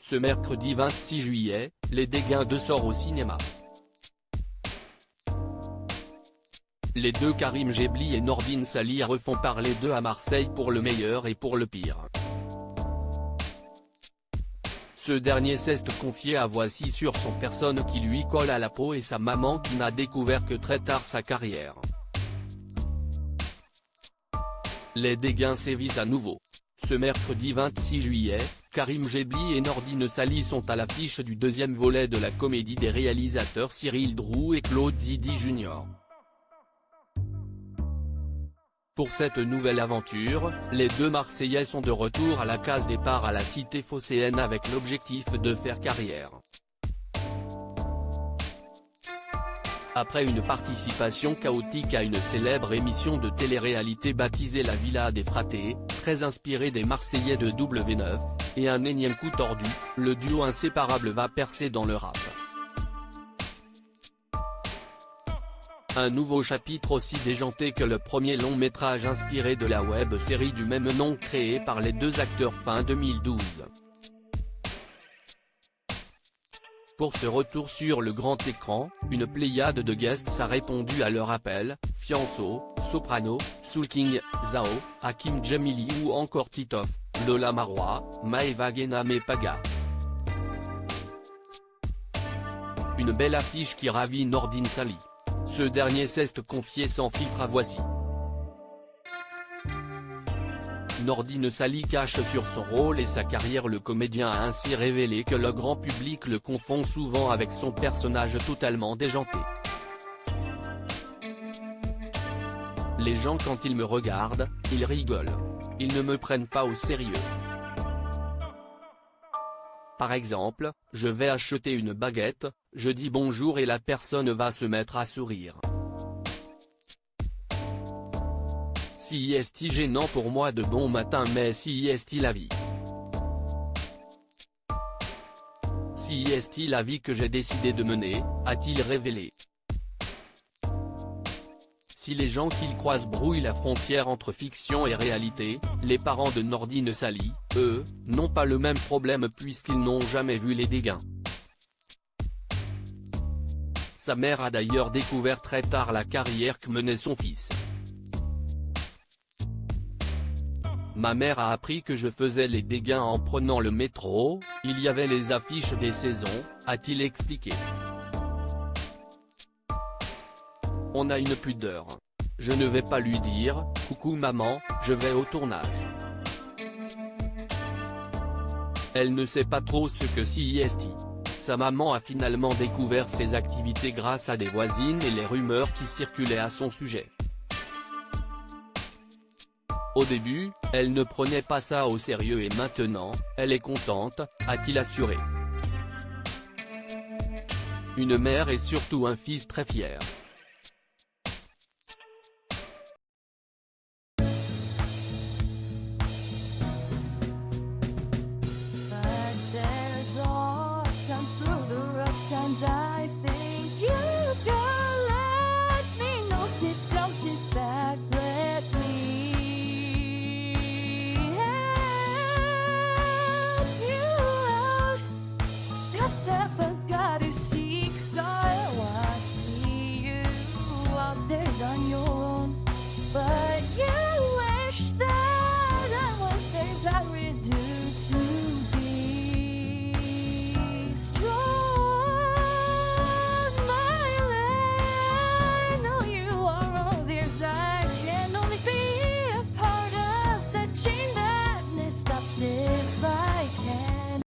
Ce mercredi 26 juillet, Les Dégains 2 sort au cinéma. Les deux Karim Ghebli et Nordine Sali refont parler d'eux à Marseille pour le meilleur et pour le pire. Ce dernier s'est confié à Voici sur son personne qui lui colle à la peau et sa maman qui n'a découvert que très tard sa carrière. Les Dégains sévissent à nouveau. Ce mercredi 26 juillet, Karim Ghebli et Nordine Sali sont à l'affiche du deuxième volet de la comédie des réalisateurs Cyril Drou et Claude Zidi Jr. Pour cette nouvelle aventure, les deux Marseillais sont de retour à la case départ à la cité phocéenne avec l'objectif de faire carrière. Après une participation chaotique à une célèbre émission de télé-réalité baptisée La Villa des Fratés, très inspirée des Marseillais de W9, et un énième coup tordu, le duo inséparable va percer dans le rap. Un nouveau chapitre aussi déjanté que le premier long métrage inspiré de la web-série du même nom créée par les deux acteurs fin 2012. Pour ce retour sur le grand écran, une pléiade de guests a répondu à leur appel, Fianso, Soprano, Soul King, Zao, Hakim Djemili ou encore Titoff, Lola Marois, Maeva Guénam et Paga. Une belle affiche qui ravit Nordine Sali. Ce dernier s'est confié sans filtre à Voici. Nordine Sali cache sur son rôle et sa carrière. Le comédien a ainsi révélé que le grand public le confond souvent avec son personnage totalement déjanté. Les gens quand ils me regardent, ils rigolent. Ils ne me prennent pas au sérieux. Par exemple, je vais acheter une baguette, je dis bonjour et la personne va se mettre à sourire. Si est-il gênant pour moi de bon matin mais si est-il la vie. Si est-il la vie que j'ai décidé de mener, a-t-il révélé. Si les gens qu'il croise brouillent la frontière entre fiction et réalité, les parents de Nordine Sali, eux, n'ont pas le même problème puisqu'ils n'ont jamais vu Les Dégains. Sa mère a d'ailleurs découvert très tard la carrière que menait son fils. Ma mère a appris que je faisais Les Dégains en prenant le métro, il y avait les affiches des saisons, a-t-il expliqué. On a une pudeur. Je ne vais pas lui dire, coucou maman, je vais au tournage. Elle ne sait pas trop ce que CIST. Sa maman a finalement découvert ses activités grâce à des voisines et les rumeurs qui circulaient à son sujet. Au début, elle ne prenait pas ça au sérieux et maintenant, elle est contente, a-t-il assuré. Une mère et surtout un fils très fiers. I think you can let me know. Sit down, sit back, let me help you out. The step I gotta seek, so I see you out there's on your